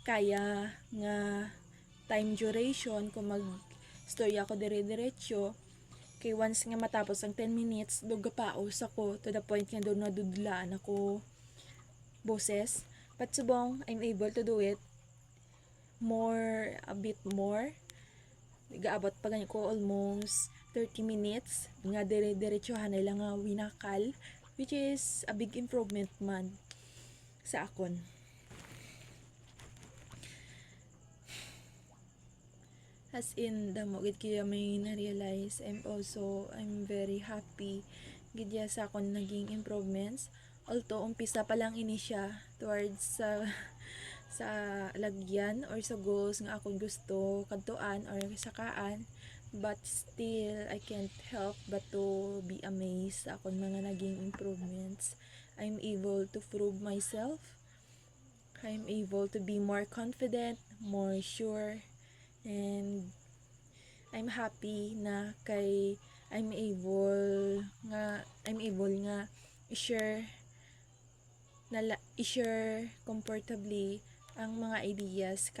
kaya nga time duration kung mag-story ako dire-diretso. Kay once nga matapos ang 10 minutes, paus ako to the point nga doon nadudlaan ako boses. But subong, I'm able to do it a bit more. Gaabot pa ganyan ko almost 30 minutes. Nga dire-diretsohan nila nga winakal, which is a big improvement man sa akon. As in, damo gid kaya may na-realize. I'm very happy gidya sa akon naging improvements. Although, umpisa pa lang ini siya towards sa lagyan or sa goals nga akong gusto kadtuan or sakaan. But still, I can't help but to be amazed sa akong mga naging improvements. I'm able to prove myself. I'm able to be more confident, more sure, and I'm happy na kay I'm able nga i-share comfortably ang mga ideas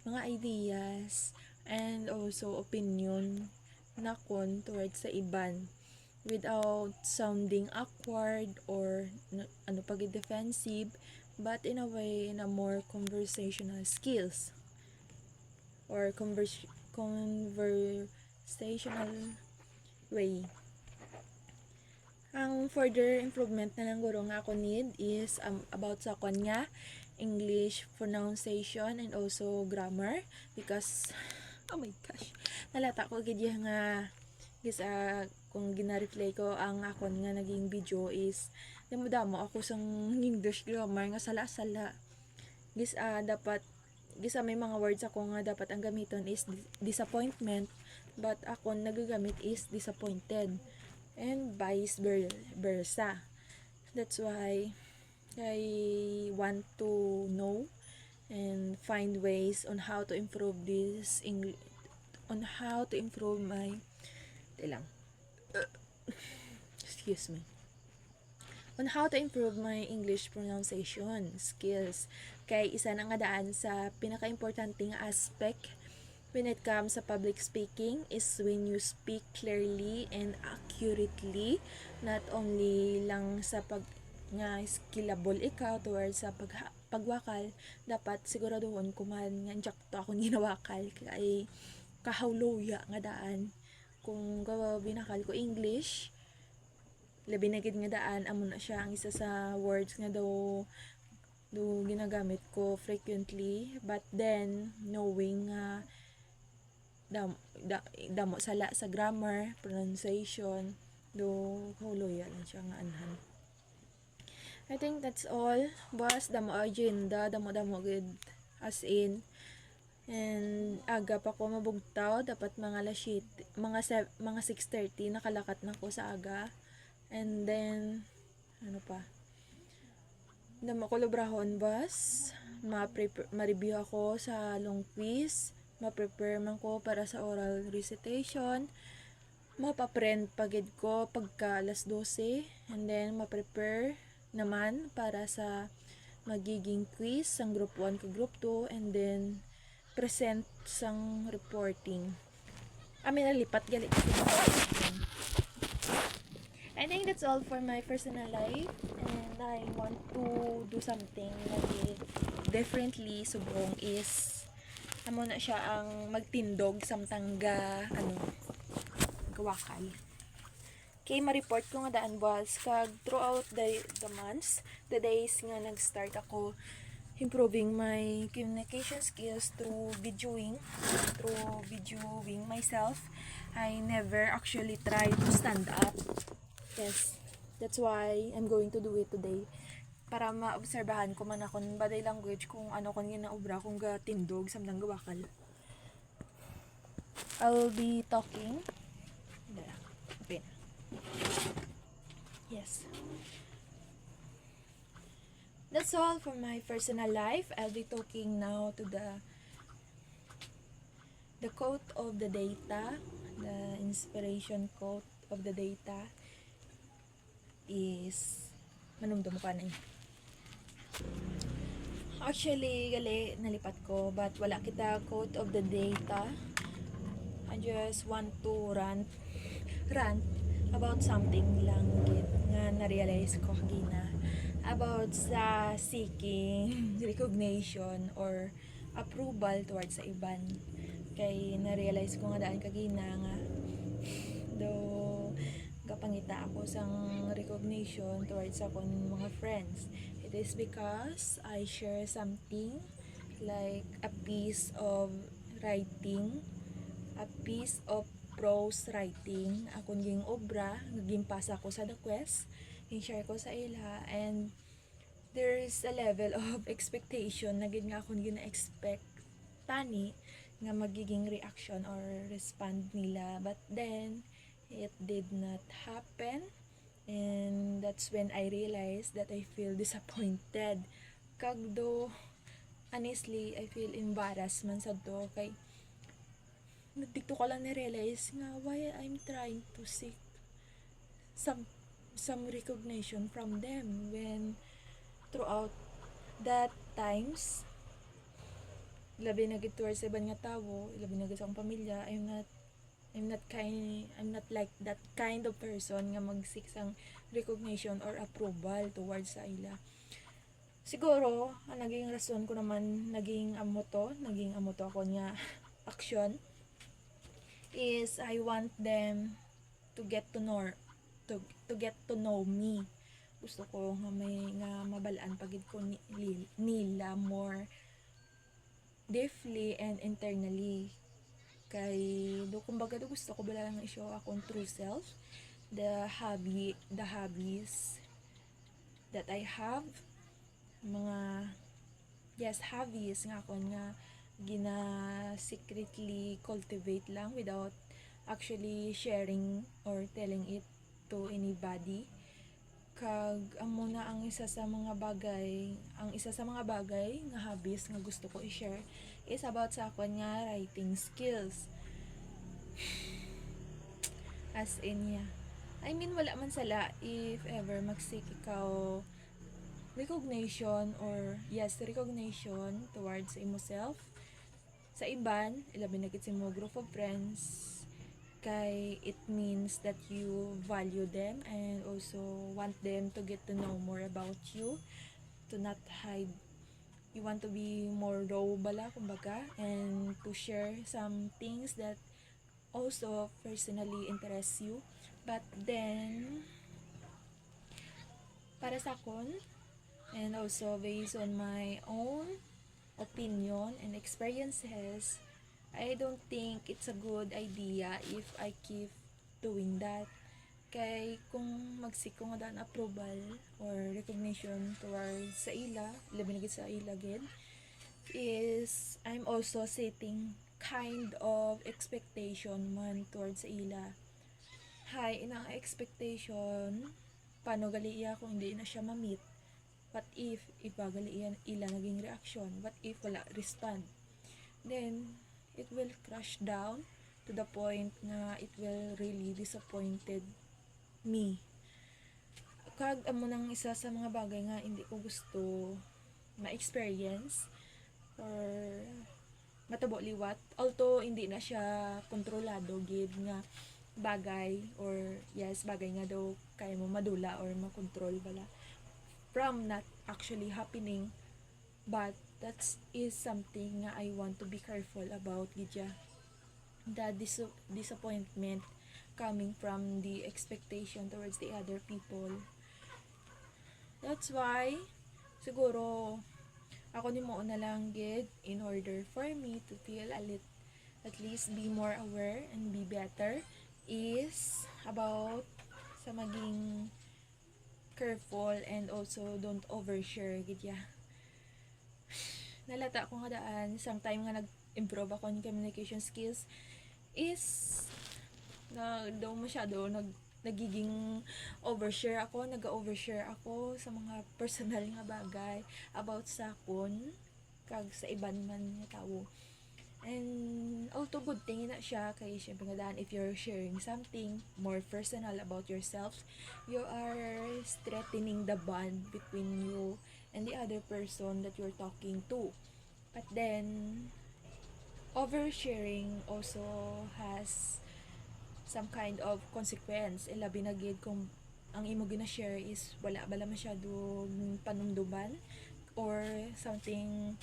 mga ideas and also opinion nakon towards sa iban without sounding awkward or defensive, but in a way in a more conversational skills or conversational way. Ang further improvement na lang guro nga ako need is about sa kanya English pronunciation and also grammar, because oh my gosh, nalata ko gid nga kung gina-replay ko ang akon nga naging video is damo ako sang English grammar nga sala-sala. Dapat may mga words ako nga dapat ang gamiton is disappointment, but akon nagagamit is disappointed, and vice versa. That's why I want to know and find ways on how to improve my excuse me, on how to improve my English pronunciation skills. Kay isa na nga daan sa pinaka-importanting aspect when it comes sa public speaking is when you speak clearly and accurately, not only lang sa nga skillable ikaw towards sa pagwakal, dapat siguraduhon kuman nga to akong ginawakal kay kahawluya nga daan kung binakal ko English, labi na gid nga daan amo na siya ang isa sa words nga do ginagamit ko frequently, but then knowing damo sala sa grammar, pronunciation, kahuluya lang siya nga anhan. I think that's all. Boss, damo agenda, damo gid as in. And aga pa ko mabugtaw, dapat mga 6:30 nakalakat na ko sa aga. And then damo ko lubrahon, boss. Ma-review ako sa long quiz, ma-prepare man ko para sa oral recitation, mapaprint pagid ko pagka alas 12, and then ma-prepare naman para sa magiging quiz sang group 1 ka group 2, and then present sang reporting. Nalipat gali I think that's all for my personal life, and I want to do something differently. Subong is amo na siya ang magtindog samtang gawakal. Kay ma-report ko nga daan boss kag throughout the months, the days nga nag-start ako improving my communication skills through videoing myself. I never actually tried to stand up. Yes, that's why I'm going to do it today. Para maobserbahan ko man akong body language kung ano kon ginaobra kung gatindog samtang gawakal. I'll be talking. Okay. Yes. That's all for my personal life. I'll be talking now to the quote of the data, the inspiration quote of the data is manumdum ka na Actually, gali, nalipat ko, but wala kita quote of the day ta. I just want to rant about something lang gid nga na-realize ko kagina about sa seeking recognition or approval towards sa iban. Kay na-realize ko nga daan kagina nga do kapangita ako sang recognition towards akong mga friends. It is because I share something like a piece of writing, a piece of prose writing, akong ging obra, naging pasa ko sa the quest, share ko sa ila, and there's a level of expectation na gid nga akong gina-expect tani nga magiging reaction or respond nila, but then it did not happen, and that's when I realized that I feel disappointed. Kagdo honestly I feel embarrassed man sad to kay dito ko lang na-realize nga why I'm trying to seek some recognition from them when throughout that times labi na gid towards sa iban nga tawo, labi na gid sa akong pamilya, I'm not like that kind of person nga mag-seek sang recognition or approval towards sa ila. Siguro ang naging rason ko naman naging amo to ako nga action is I want them to get to know me. Gusto ko nga may nga mabalaan pagid ko nila more deeply and internally. Kay do kumbaga do gusto ko bala lang i-show akong true self, the hobbies that I have, mga hobbies nga akon nga gina secretly cultivate lang without actually sharing or telling it to anybody. Kag amo na ang isa sa mga bagay nga hobbies nga gusto ko i-share is about sa akon nga writing skills. As in I mean wala man sala if ever magsik ikaw recognition towards imo self sa iban, ilabi na gid sa mo group of friends, kay it means that you value them and also want them to get to know more about you, to not hide. You want to be more raw bala kumbaga, and to share some things that also personally interest you. But then para sa kon, and also based on my own opinion and experiences, I don't think it's a good idea if I keep doing that. Kay kung magsiko nga daan approval or recognition towards sa ila, labi na gid sa ila gid, is I'm also setting kind of expectation man towards sa ila. Hay, inang expectation, paano gali iya kung hindi na siya ma-meet? What if gali ila naging reaction? What if wala respond? Then it will crash down to the point na it will really disappointed me. Kag amo nang isa sa mga bagay nga hindi ko gusto ma-experience or matabo liwat, although hindi na siya kontrolado gid nga bagay, or bagay nga daw kaya mo madula or makontrol bala from not actually happening, but that is something nga I want to be careful about gidya. The disappointment coming from the expectation towards the other people. That's why siguro ako ni mo na lang gid, in order for me to feel at least be more aware and be better, is about sa maging careful and also don't overshare gidya. Nalata ko nga daan sometime nga nag-improve ako ng communication skills is na daw masyado nagiging nag-overshare ako sa mga personal nga bagay about sa akon kag sa iban man nga tawo. And although good thing na siya, kay syempre nga daan if you're sharing something more personal about yourself, you are strengthening the bond between you and the other person that you're talking to. But then, oversharing also has some kind of consequence. Labi na gid kung ang imo gina-share is wala bala masyadong panumduman or something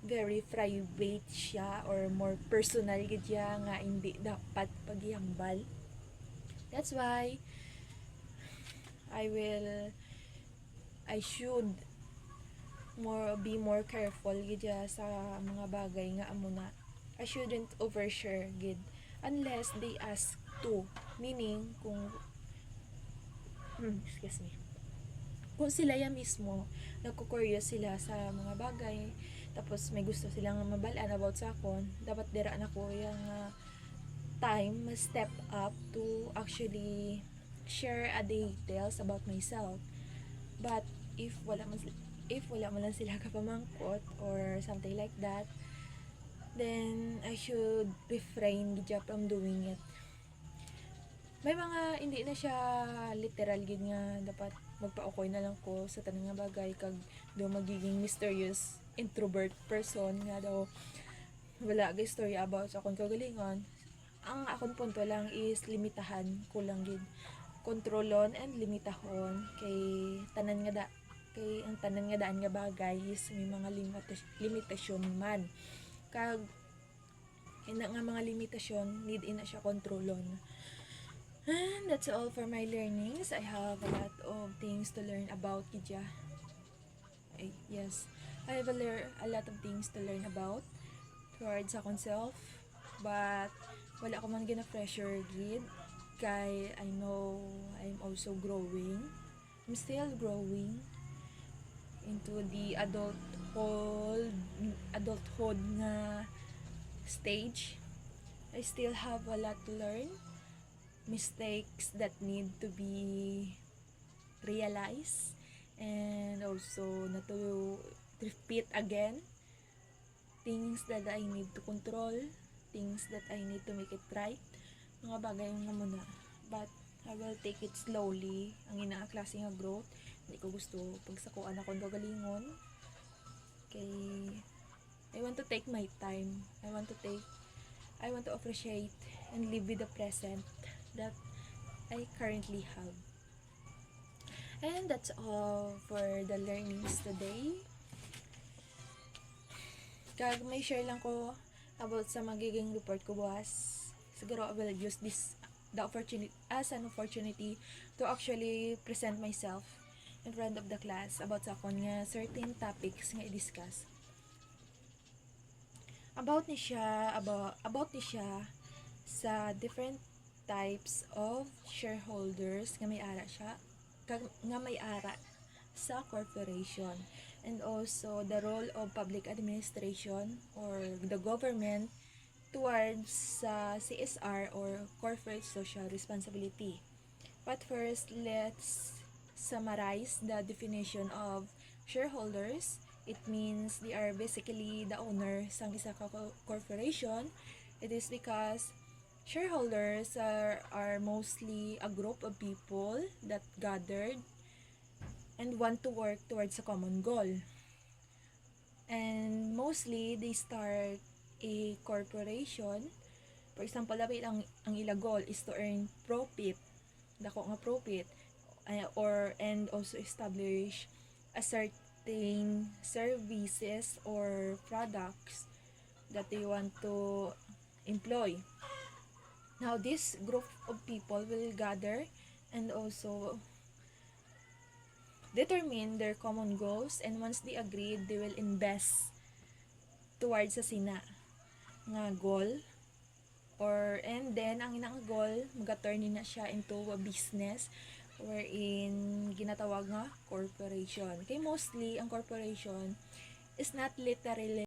very private siya or more personal gid siya nga hindi dapat paghihambal. That's why I should be more careful gid siya sa mga bagay nga amo na. I shouldn't overshare gid unless they ask to. Meaning kung excuse me. Kung sila ya mismo nagko-curious sila sa mga bagay, tapos may gusto silang mabalaan about sa akon, dapat dira na ko yung time step up to actually share a details about myself. But if wala man lang sila kapamangkot or something like that, then I should refrain gid from doing it. May mga hindi na siya literal gid nga dapat magpa-okay na lang ko sa tanang nga bagay kag do magiging mysterious introvert person nga daw wala gay story about sa akong kagalingon. Ang akong punto lang is limitahan ko lang gid, kontrolon and limitahon kay ang tanan nga daan nga bagay is may mga limitasyon man, kag ina nga mga limitasyon need ina siya kontrolon. And that's all for my learnings. I have a lot of things to learn about gidya. Yes, I have a lot of things to learn about towards akong self, but wala ko man gina-pressure gid kay I know I'm also growing. I'm still growing into the adulthood nga stage. I still have a lot to learn, mistakes that need to be realized, and also not to repeat again, things that I need to control, things that I need to make it right, mga bagay nga muna. But I will take it slowly, ang ina klase nga growth. Hindi ko gusto pagsakuan akong gagalingon kay I want to take my time. I want to appreciate and live with the present that I currently have. And that's all for the learnings today. Kag may share lang ko about sa magiging report ko bukas. Siguro I will use the opportunity as an opportunity to actually present myself in front of the class about sa akon nga certain topics nga i-discuss. About ni siya sa different types of shareholders nga may ara sa corporation, and also the role of public administration or the government towards CSR or corporate social responsibility. But first, let's summarize the definition of shareholders. It means they are basically the owner sa isa ka corporation. It is because shareholders are mostly a group of people that gathered and want to work towards a common goal. And mostly, they start a corporation. For example, dapat ang ila goal is to earn profit, dako nga profit, and also establish a certain services or products that they want to employ. Now, this group of people will gather and also determine their common goals, and once they agree, they will invest towards sa sina nga goal, and then ang inang goal mag-turn na siya into a business wherein ginatawag nga corporation. Kay mostly ang corporation is not literally